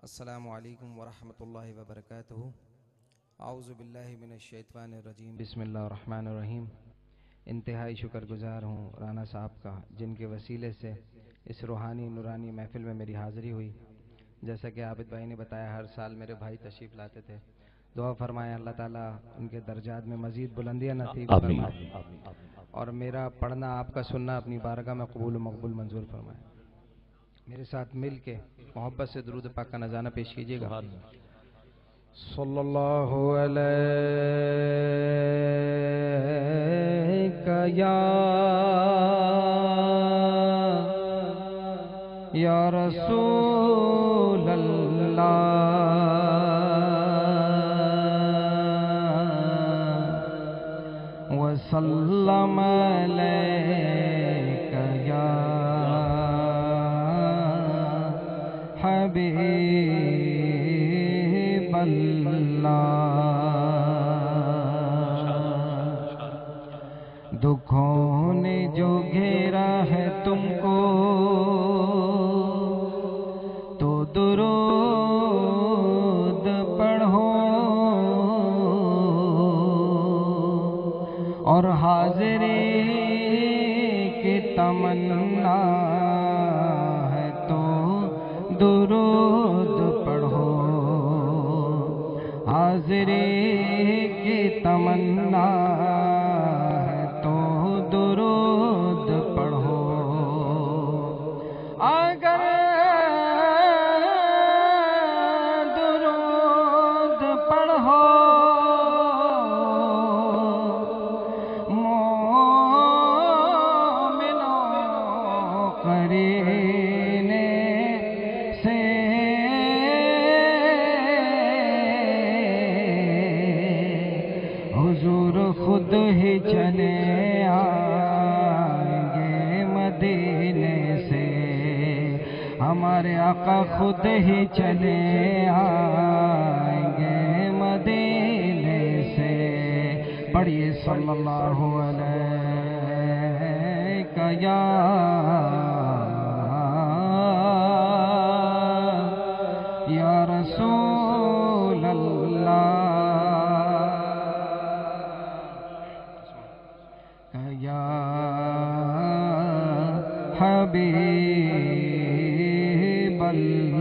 السلام علیکم ورحمۃ اللہ وبرکاتہ۔ اعوذ باللہ من الشیطان الرجیم، بسم اللہ الرحمن الرحیم۔ انتہائی شکر گزار ہوں رانا صاحب کا، جن کے وسیلے سے اس روحانی نورانی محفل میں میری حاضری ہوئی۔ جیسا کہ عابد بھائی نے بتایا، ہر سال میرے بھائی تشریف لاتے تھے۔ دعا فرمائے اللہ تعالیٰ ان کے درجات میں مزید بلندیاں نصیب فرمائے، اور میرا پڑھنا، آپ کا سننا اپنی بارگاہ میں قبول و مقبول منظور فرمائے۔ میرے ساتھ مل کے محبت سے درود پاک کا نذرانہ پیش کیجیے گا۔ صلی اللہ علیہ یا رسول اللہ وسلم علیک یا حبیب اللہ۔ دکھوں نے جو گھیرا ہے تم کو تو درود پڑھو، اور حاضری کی تمنا ہے تو درود پڑھو، حاضری کی تمنا ہے تو درود پڑھو۔ اگر درود پڑھو مومنوں قرینے سے، حضور خود ہی چلے آئیں گے مدینے سے، ہمارے آقا خود ہی چلے آئیں گے مدینے سے۔ پڑھیے صلی اللہ علیہ یا رسول اللہ یا حبیب اللہ۔